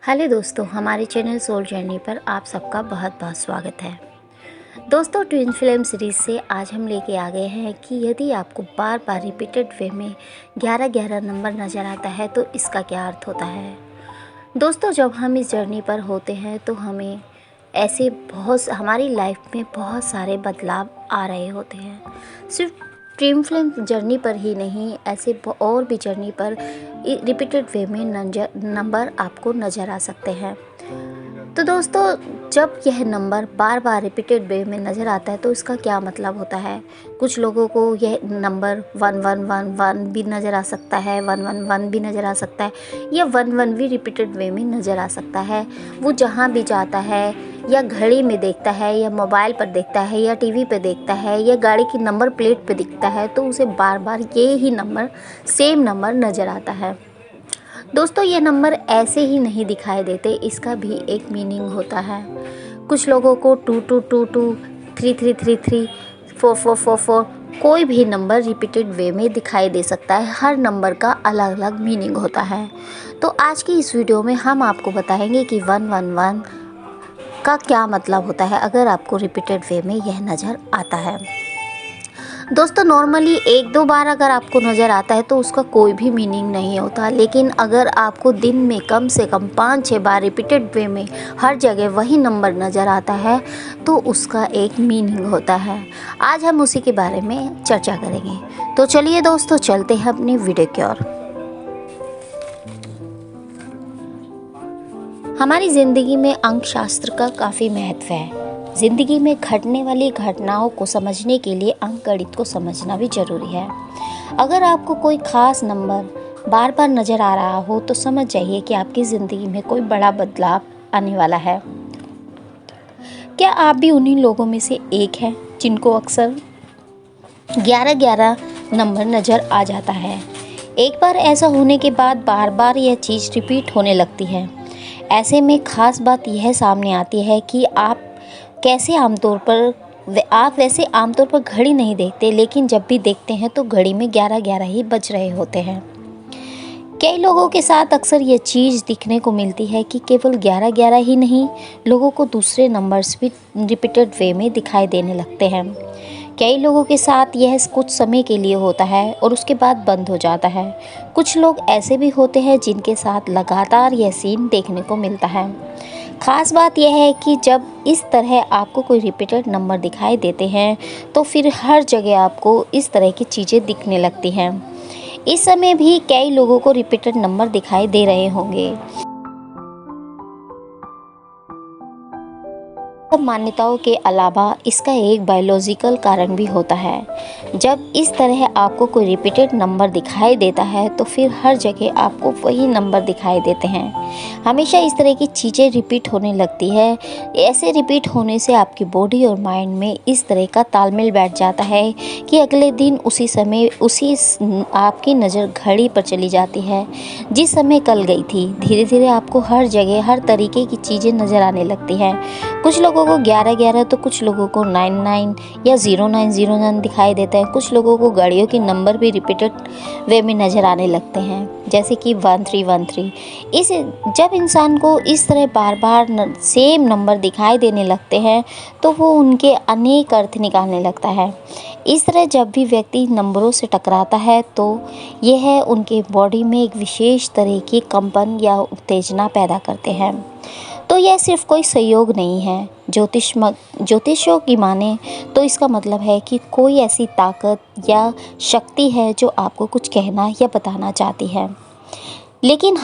Hello दोस्तों, हमारे channel soul journey पर आप सबका बहुत बहुत स्वागत है। दोस्तों, ट्विन फिल्म सीरीज़ से आज हम लेके आ गए हैं कि यदि आपको बार बार रिपीटेड वे में 11-11 नंबर नज़र आता है तो इसका क्या अर्थ होता है। दोस्तों, जब हम इस जर्नी पर होते हैं तो हमें ऐसे हमारी लाइफ में बहुत सारे बदलाव आ रहे होते हैं। सिर्फ ट्विन फिल्म जर्नी पर ही नहीं, ऐसे और भी जर्नी पर रिपीटेड वे में नंबर आपको नज़र आ सकते हैं। तो दोस्तों, जब यह नंबर बार बार रिपीटेड वे में नज़र आता है तो इसका क्या मतलब होता है। कुछ लोगों को यह नंबर 1111 भी नज़र आ सकता है, 111 भी नज़र आ सकता है, या 11 भी रिपीटेड वे में नज़र आ सकता है। वो जहाँ भी जाता है, या घड़ी में देखता है, या मोबाइल पर देखता है, या टीवी पे देखता है, या गाड़ी की नंबर प्लेट पे दिखता है, तो उसे बार बार ये ही नंबर, सेम नंबर नज़र आता है। दोस्तों, ये नंबर ऐसे ही नहीं दिखाई देते, इसका भी एक मीनिंग होता है। कुछ लोगों को 2222, 3333, 4444 कोई भी नंबर रिपीटेड वे में दिखाई दे सकता है। हर नंबर का अलग अलग मीनिंग होता है। तो आज की इस वीडियो में हम आपको बताएंगे कि 111 का क्या मतलब होता है अगर आपको रिपीटेड वे में यह नज़र आता है। दोस्तों, नॉर्मली 1-2 बार अगर आपको नज़र आता है तो उसका कोई भी मीनिंग नहीं होता, लेकिन अगर आपको दिन में कम से कम 5-6 बार रिपीटेड वे में हर जगह वही नंबर नज़र आता है तो उसका एक मीनिंग होता है। आज हम उसी के बारे में चर्चा करेंगे। तो चलिए दोस्तों, चलते हैं अपनी वीडियो की ओर। हमारी ज़िंदगी में अंक शास्त्र का काफ़ी महत्व है। ज़िंदगी में घटने वाली घटनाओं को समझने के लिए अंक गणित को समझना भी ज़रूरी है। अगर आपको कोई ख़ास नंबर बार बार नज़र आ रहा हो तो समझ जाइए कि आपकी ज़िंदगी में कोई बड़ा बदलाव आने वाला है। क्या आप भी उन्हीं लोगों में से एक हैं जिनको अक्सर 11-11 नंबर नज़र आ जाता है। एक बार ऐसा होने के बाद बार बार यह चीज़ रिपीट होने लगती है। ऐसे में ख़ास बात यह सामने आती है कि आप वैसे आमतौर पर घड़ी नहीं देखते, लेकिन जब भी देखते हैं तो घड़ी में 11-11 ही बज रहे होते हैं। कई लोगों के साथ अक्सर ये चीज़ दिखने को मिलती है कि केवल 11-11 ही नहीं, लोगों को दूसरे नंबर्स भी रिपीटेड वे में दिखाई देने लगते हैं। कई लोगों के साथ यह कुछ समय के लिए होता है और उसके बाद बंद हो जाता है। कुछ लोग ऐसे भी होते हैं जिनके साथ लगातार यह सीन देखने को मिलता है। ख़ास बात यह है कि जब इस तरह आपको कोई रिपीटेड नंबर दिखाई देते हैं तो फिर हर जगह आपको इस तरह की चीज़ें दिखने लगती हैं। इस समय भी कई लोगों को रिपीटेड नंबर दिखाई दे रहे होंगे। सब मान्यताओं के अलावा इसका एक बायोलॉजिकल कारण भी होता है। जब इस तरह आपको कोई रिपीटेड नंबर दिखाई देता है तो फिर हर जगह आपको वही नंबर दिखाई देते हैं। हमेशा इस तरह की चीज़ें रिपीट होने लगती है। ऐसे रिपीट होने से आपकी बॉडी और माइंड में इस तरह का तालमेल बैठ जाता है कि अगले दिन उसी समय आपकी नज़र घड़ी पर चली जाती है जिस समय कल गई थी। धीरे धीरे आपको हर जगह हर तरीके की चीज़ें नज़र आने लगती हैं। कुछ लोगों को 11-11 तो कुछ लोगों को 99 या 0909 दिखाई देता है। कुछ लोगों को गाड़ियों के नंबर भी रिपीटेड वे में नज़र आने लगते हैं, जैसे कि 1313। जब इंसान को इस तरह बार बार सेम नंबर दिखाई देने लगते हैं तो वो उनके अनेक अर्थ निकालने लगता है। इस तरह जब भी व्यक्ति नंबरों से टकराता है तो यह उनके बॉडी में एक विशेष तरह की कंपन या उत्तेजना पैदा करते हैं। तो यह सिर्फ कोई संयोग नहीं है। ज्योतिषों की माने तो इसका मतलब है कि कोई ऐसी ताकत या शक्ति है जो आपको कुछ कहना या बताना चाहती है। लेकिन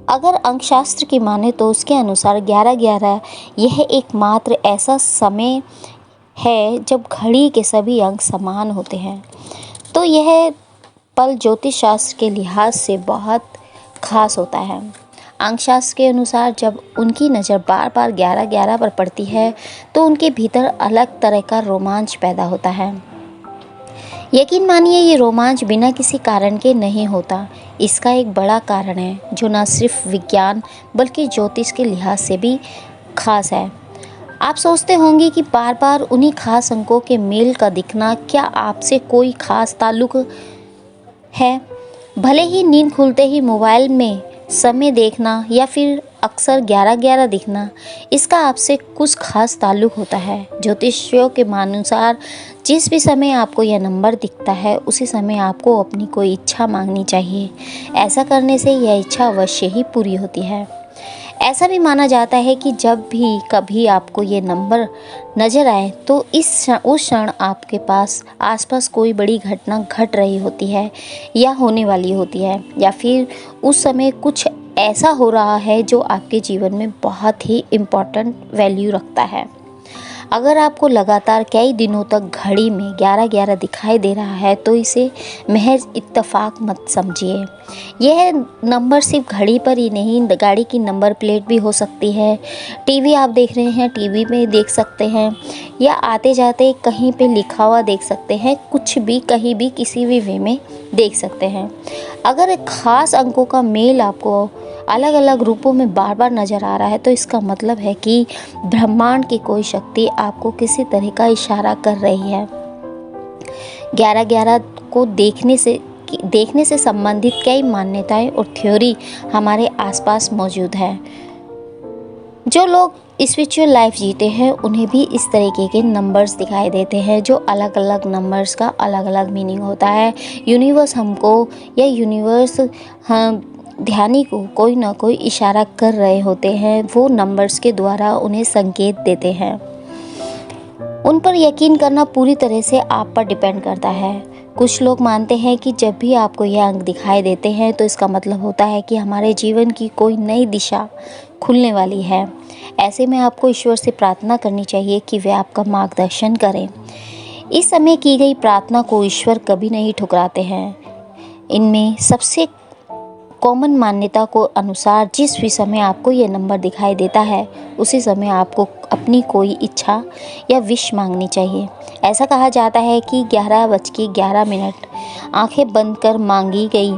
अगर अंकशास्त्र की माने तो उसके अनुसार 11-11 यह एकमात्र ऐसा समय है जब घड़ी के सभी अंक समान होते हैं। तो यह पल ज्योतिष शास्त्र के लिहाज से बहुत खास होता है। अंकशास्त्र के अनुसार जब उनकी नज़र बार बार 11-11 पर पड़ती है तो उनके भीतर अलग तरह का रोमांच पैदा होता है। यकीन मानिए, ये रोमांच बिना किसी कारण के नहीं होता। इसका एक बड़ा कारण है जो न सिर्फ विज्ञान बल्कि ज्योतिष के लिहाज से भी खास है। आप सोचते होंगे कि बार बार उन्हीं खास अंकों के मेल का दिखना क्या आपसे कोई खास ताल्लुक़ है। भले ही नींद खुलते ही मोबाइल में समय देखना या फिर अक्सर 11-11 दिखना, इसका आपसे कुछ खास ताल्लुक़ होता है। ज्योतिषियों के अनुसार जिस भी समय आपको यह नंबर दिखता है उसी समय आपको अपनी कोई इच्छा मांगनी चाहिए। ऐसा करने से यह इच्छा अवश्य ही पूरी होती है। ऐसा भी माना जाता है कि जब भी कभी आपको ये नंबर नज़र आए तो उस क्षण आपके आसपास कोई बड़ी घटना घट रही होती है या होने वाली होती है, या फिर उस समय कुछ ऐसा हो रहा है जो आपके जीवन में बहुत ही इम्पोर्टेंट वैल्यू रखता है। अगर आपको लगातार कई दिनों तक घड़ी में 11-11 दिखाई दे रहा है तो इसे महज इत्तेफाक मत समझिए। यह नंबर सिर्फ घड़ी पर ही नहीं, गाड़ी की नंबर प्लेट भी हो सकती है। टीवी आप देख रहे हैं, टीवी में देख सकते हैं, या आते जाते कहीं पे लिखा हुआ देख सकते हैं। कुछ भी कहीं भी किसी भी वे में देख सकते हैं। अगर एक ख़ास अंकों का मेल आपको अलग अलग रूपों में बार बार नज़र आ रहा है तो इसका मतलब है कि ब्रह्मांड की कोई शक्ति आपको किसी तरह का इशारा कर रही है। 11-11 को देखने से संबंधित कई मान्यताएं और थ्योरी हमारे आसपास मौजूद है। जो लोग स्पिरिचुअल लाइफ जीते हैं उन्हें भी इस तरीके के नंबर्स दिखाई देते हैं, जो अलग अलग नंबर्स का अलग अलग मीनिंग होता है। यूनिवर्स हम ध्यानी को कोई ना कोई इशारा कर रहे होते हैं। वो नंबर्स के द्वारा उन्हें संकेत देते हैं। उन पर यकीन करना पूरी तरह से आप पर डिपेंड करता है। कुछ लोग मानते हैं कि जब भी आपको यह अंक दिखाई देते हैं तो इसका मतलब होता है कि हमारे जीवन की कोई नई दिशा खुलने वाली है। ऐसे में आपको ईश्वर से प्रार्थना करनी चाहिए कि वे आपका मार्गदर्शन करें। इस समय की गई प्रार्थना को ईश्वर कभी नहीं ठुकराते हैं। इनमें सबसे कॉमन मान्यता को अनुसार जिस भी समय आपको ये नंबर दिखाई देता है उसी समय आपको अपनी कोई इच्छा या विश मांगनी चाहिए। ऐसा कहा जाता है कि 11:11 आंखें बंद कर मांगी गई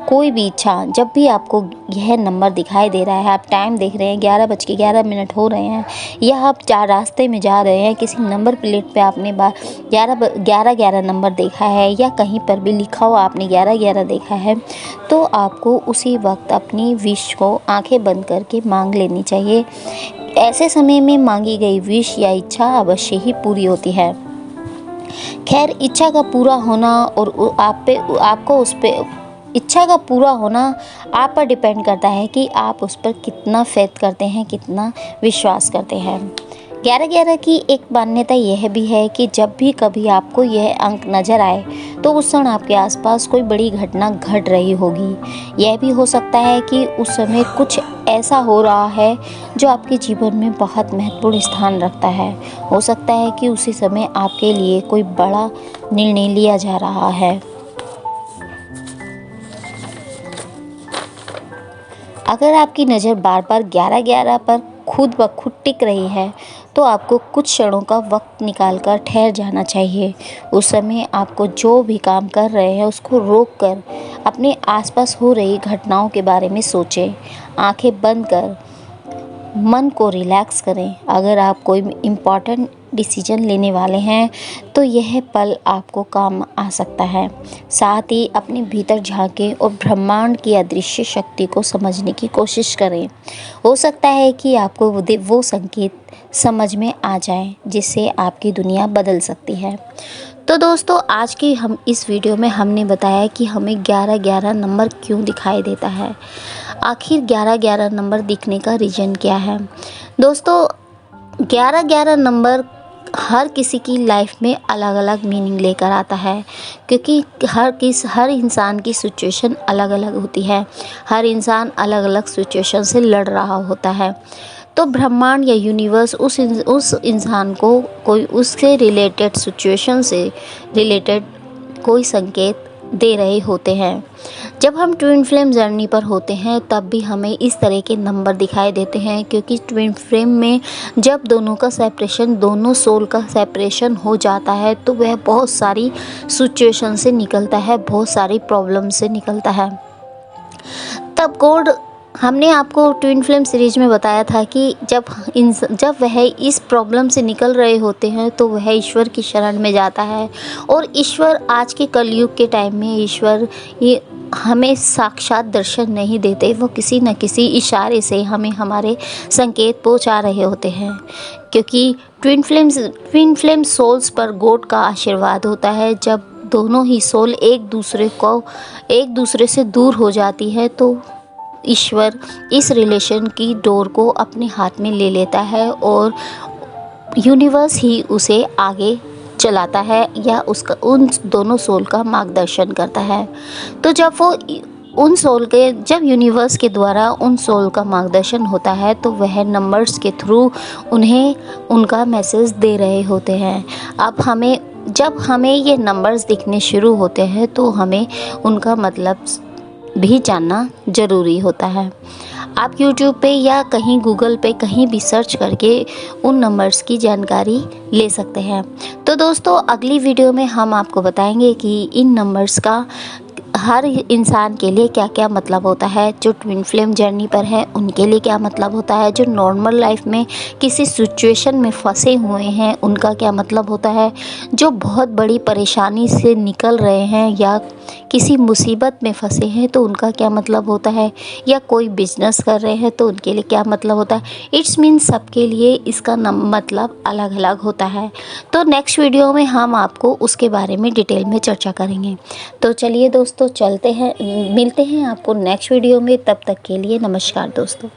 कोई भी इच्छा, जब भी आपको यह नंबर दिखाई दे रहा है, आप टाइम देख रहे हैं 11:11 हो रहे हैं, या आप रास्ते में जा रहे हैं, किसी नंबर प्लेट पे आपने 11-11 नंबर देखा है या कहीं पर भी लिखा हुआ आपने 11-11 देखा है, तो आपको उसी वक्त अपनी विश को आंखें बंद करके मांग लेनी चाहिए। ऐसे समय में मांगी गई विश या इच्छा अवश्य ही पूरी होती है। खैर, इच्छा का पूरा होना इच्छा का पूरा होना आप पर डिपेंड करता है कि आप उस पर कितना फेथ करते हैं, कितना विश्वास करते हैं। 11-11 की एक मान्यता यह भी है कि जब भी कभी आपको यह अंक नज़र आए तो उस क्षण आपके आसपास कोई बड़ी घटना घट रही होगी। यह भी हो सकता है कि उस समय कुछ ऐसा हो रहा है जो आपके जीवन में बहुत महत्वपूर्ण स्थान रखता है। हो सकता है कि उसी समय आपके लिए कोई बड़ा निर्णय लिया जा रहा है। अगर आपकी नज़र बार बार 11-11 पर खुद ब खुद टिक रही है तो आपको कुछ क्षणों का वक्त निकालकर ठहर जाना चाहिए। उस समय आपको जो भी काम कर रहे हैं उसको रोक कर अपने आसपास हो रही घटनाओं के बारे में सोचें। आंखें बंद कर मन को रिलैक्स करें। अगर आप कोई इम्पॉर्टेंट डिसीजन लेने वाले हैं तो यह पल आपको काम आ सकता है। साथ ही अपने भीतर झांकें और ब्रह्मांड की अदृश्य शक्ति को समझने की कोशिश करें। हो सकता है कि आपको वो संकेत समझ में आ जाए जिससे आपकी दुनिया बदल सकती है। तो दोस्तों, आज की इस वीडियो में हमने बताया कि हमें 11-11 नंबर क्यों दिखाई देता है। आखिर 11-11 नंबर दिखने का रीज़न क्या है। दोस्तों, 11-11 नंबर हर किसी की लाइफ में अलग अलग मीनिंग लेकर आता है, क्योंकि हर इंसान की सिचुएशन अलग अलग होती है। हर इंसान अलग अलग सिचुएशन से लड़ रहा होता है। तो ब्रह्मांड या यूनिवर्स उस इंसान को कोई उससे रिलेटेड सिचुएशन से रिलेटेड कोई संकेत दे रहे होते हैं। जब हम ट्विन फ्लेम जर्नी पर होते हैं तब भी हमें इस तरह के नंबर दिखाई देते हैं, क्योंकि ट्विन फ्लेम में जब दोनों सोल का सेपरेशन हो जाता है तो वह बहुत सारी सिचुएशन से निकलता है, बहुत सारी प्रॉब्लम से निकलता है। तब गॉड, हमने आपको ट्विन फ्लेम सीरीज में बताया था कि जब वह इस प्रॉब्लम से निकल रहे होते हैं तो वह ईश्वर की शरण में जाता है। और ईश्वर आज के कलयुग के टाइम में ईश्वर ये हमें साक्षात दर्शन नहीं देते, वो किसी न किसी इशारे से हमें हमारे संकेत पहुंचा रहे होते हैं। क्योंकि ट्विन फ्लेम सोल्स पर गॉड का आशीर्वाद होता है। जब दोनों ही सोल एक दूसरे से दूर हो जाती है तो ईश्वर इस रिलेशन की डोर को अपने हाथ में ले लेता है और यूनिवर्स ही उसे आगे चलाता है या उसका उन दोनों सोल का मार्गदर्शन करता है। तो जब यूनिवर्स के द्वारा उन सोल का मार्गदर्शन होता है तो वह नंबर्स के थ्रू उन्हें उनका मैसेज दे रहे होते हैं। जब हमें ये नंबर्स दिखने शुरू होते हैं तो हमें उनका मतलब भी जानना ज़रूरी होता है। आप YouTube पे या कहीं गूगल पे कहीं भी सर्च करके उन नंबर्स की जानकारी ले सकते हैं। तो दोस्तों, अगली वीडियो में हम आपको बताएंगे कि इन नंबर्स का हर इंसान के लिए क्या क्या मतलब होता है। जो ट्विन फ्लेम जर्नी पर है उनके लिए क्या मतलब होता है, जो नॉर्मल लाइफ में किसी सिचुएशन में फंसे हुए हैं उनका क्या मतलब होता है, जो बहुत बड़ी परेशानी से निकल रहे हैं या किसी मुसीबत में फंसे हैं तो उनका क्या मतलब होता है, या कोई बिजनेस कर रहे हैं तो उनके लिए क्या मतलब होता है। इट्स मीन सबके लिए इसका मतलब अलग अलग होता है। तो नेक्स्ट वीडियो में हम आपको उसके बारे में डिटेल में चर्चा करेंगे। तो चलिए दोस्तों, चलते हैं, मिलते हैं आपको नेक्स्ट वीडियो में। तब तक के लिए नमस्कार दोस्तों।